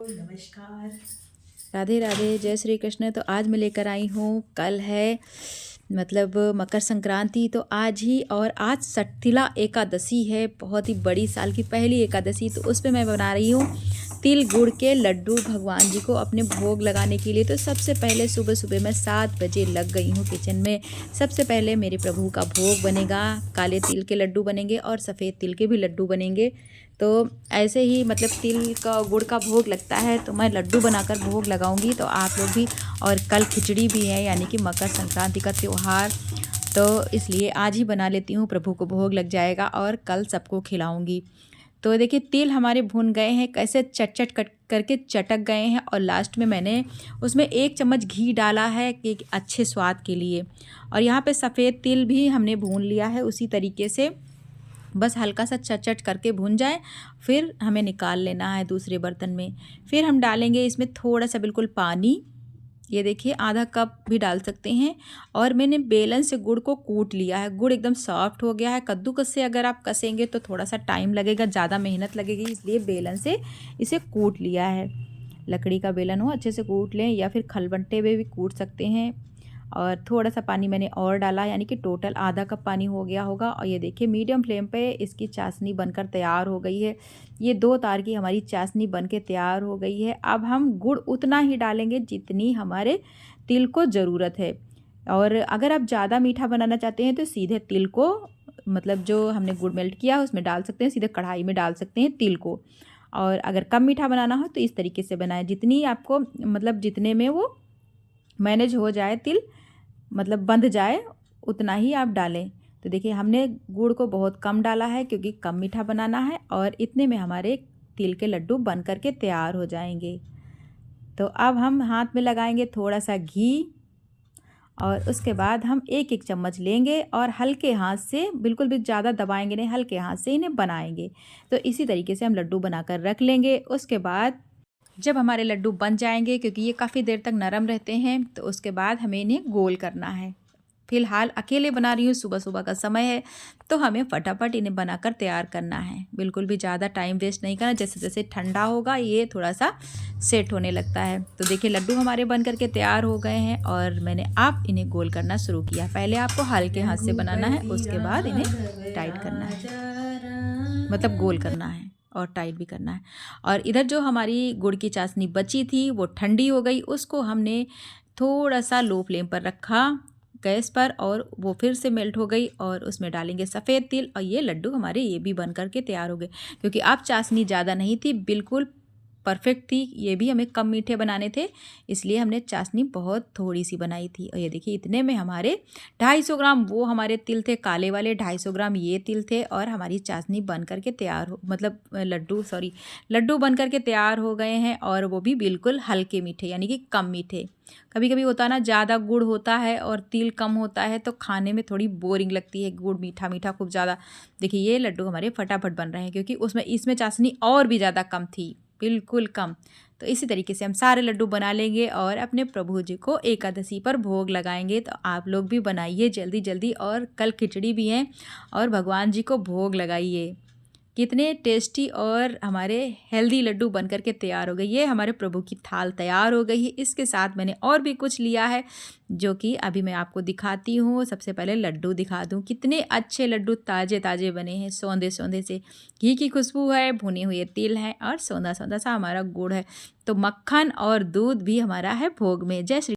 नमस्कार, राधे राधे, जय श्री कृष्ण। तो आज मैं लेकर आई हूँ, कल है मतलब मकर संक्रांति, तो आज ही और आज सठिला एकादशी है, बहुत ही बड़ी साल की पहली एकादशी। तो उस पे मैं बना रही हूँ तिल गुड़ के लड्डू भगवान जी को अपने भोग लगाने के लिए। तो सबसे पहले सुबह सुबह मैं 7 बजे लग गई हूँ किचन में। सबसे पहले मेरे प्रभु का भोग बनेगा, काले तिल के लड्डू बनेंगे और सफ़ेद तिल के भी लड्डू बनेंगे। तो ऐसे ही मतलब तिल का गुड़ का भोग लगता है, तो मैं लड्डू बनाकर भोग लगाऊंगी, तो आप लोग भी। और कल खिचड़ी भी है, यानी कि मकर संक्रांति का त्यौहार, तो इसलिए आज ही बना लेती हूँ, प्रभु को भोग लग जाएगा और कल सबको खिलाऊंगी। तो देखिए तिल हमारे भुन गए हैं, कैसे चट चट कट करके चटक गए हैं, और लास्ट में मैंने उसमें 1 चम्मच घी डाला है कि अच्छे स्वाद के लिए। और यहाँ पे सफ़ेद तिल भी हमने भून लिया है उसी तरीके से, बस हल्का सा चट करके भून जाए, फिर हमें निकाल लेना है दूसरे बर्तन में। फिर हम डालेंगे इसमें थोड़ा सा बिल्कुल पानी, ये देखिए आधा कप भी डाल सकते हैं। और मैंने बेलन से गुड़ को कूट लिया है, गुड़ एकदम सॉफ्ट हो गया है। कद्दूकस से अगर आप कसेंगे तो थोड़ा सा टाइम लगेगा, ज़्यादा मेहनत लगेगी, इसलिए बेलन से इसे कूट लिया है। लकड़ी का बेलन हो, अच्छे से कूट लें, या फिर खलबट्टे में भी कूट सकते हैं। और थोड़ा सा पानी मैंने और डाला, यानी कि टोटल आधा कप पानी हो गया होगा। और ये देखिए मीडियम फ्लेम पे इसकी चाशनी बनकर तैयार हो गई है। ये 2 तार की हमारी चाशनी बनके तैयार हो गई है। अब हम गुड़ उतना ही डालेंगे जितनी हमारे तिल को ज़रूरत है। और अगर आप ज़्यादा मीठा बनाना चाहते हैं तो सीधे तिल को, मतलब जो हमने गुड़ मेल्ट किया है उसमें डाल सकते हैं, सीधे कढ़ाई में डाल सकते हैं तिल को। और अगर कम मीठा बनाना हो तो इस तरीके से बनाएं, जितनी आपको मतलब जितने में वो मैनेज हो जाए तिल, मतलब बंध जाए, उतना ही आप डालें। तो देखिए हमने गुड़ को बहुत कम डाला है क्योंकि कम मीठा बनाना है, और इतने में हमारे तिल के लड्डू बन कर के तैयार हो जाएंगे। तो अब हम हाथ में लगाएंगे थोड़ा सा घी, और उसके बाद हम 1-1 चम्मच लेंगे और हल्के हाथ से, बिल्कुल भी ज़्यादा दबाएंगे नहीं, हल्के हाथ से इन्हें बनाएंगे। तो इसी तरीके से हम लड्डू बनाकर रख लेंगे। उसके बाद जब हमारे लड्डू बन जाएंगे, क्योंकि ये काफ़ी देर तक नरम रहते हैं, तो उसके बाद हमें इन्हें गोल करना है। फ़िलहाल अकेले बना रही हूँ, सुबह सुबह का समय है, तो हमें फटाफट इन्हें बनाकर तैयार करना है, बिल्कुल भी ज़्यादा टाइम वेस्ट नहीं करना। जैसे जैसे ठंडा होगा ये थोड़ा सा सेट होने लगता है। तो देखिए लड्डू हमारे बन करके तैयार हो गए हैं, और मैंने आप इन्हें गोल करना शुरू किया। पहले आपको हल्के हाथ से बनाना है, उसके बाद इन्हें टाइट करना है, मतलब गोल करना है और टाइट भी करना है। और इधर जो हमारी गुड़ की चाशनी बची थी वो ठंडी हो गई, उसको हमने थोड़ा सा लो फ्लेम पर रखा गैस पर, और वो फिर से मेल्ट हो गई। और उसमें डालेंगे सफ़ेद तिल, और ये लड्डू हमारे ये भी बन करके तैयार हो गए। क्योंकि अब चाशनी ज़्यादा नहीं थी, बिल्कुल परफेक्ट थी। ये भी हमें कम मीठे बनाने थे, इसलिए हमने चाशनी बहुत थोड़ी सी बनाई थी। और ये देखिए इतने में हमारे 250 ग्राम वो हमारे तिल थे काले वाले, 250 ग्राम ये तिल थे, और हमारी चाशनी बन करके तैयार हो, मतलब लड्डू बन करके तैयार हो गए हैं। और वो भी बिल्कुल हल्के मीठे, यानी कि कम मीठे। कभी कभी होता है ना, ज़्यादा गुड़ होता है और तिल कम होता है, तो खाने में थोड़ी बोरिंग लगती है, गुड़ मीठा मीठा खूब ज़्यादा। देखिए ये लड्डू हमारे फटाफट बन रहे हैं, क्योंकि इसमें चाशनी और भी ज़्यादा कम थी, बिल्कुल कम। तो इसी तरीके से हम सारे लड्डू बना लेंगे और अपने प्रभु जी को एकादशी पर भोग लगाएंगे। तो आप लोग भी बनाइए जल्दी जल्दी, और कल खिचड़ी भी है, और भगवान जी को भोग लगाइए। कितने टेस्टी और हमारे हेल्दी लड्डू बन करके तैयार हो गए। ये हमारे प्रभु की थाल तैयार हो गई है। इसके साथ मैंने और भी कुछ लिया है, जो कि अभी मैं आपको दिखाती हूँ। सबसे पहले लड्डू दिखा दूँ, कितने अच्छे लड्डू ताज़े ताज़े बने हैं, सौंधे सौंधे से। घी की खुशबू है, भुने हुए तिल हैं, और सौंधा सौंधा सा हमारा गुड़ है। तो मक्खन और दूध भी हमारा है भोग में। जय श्री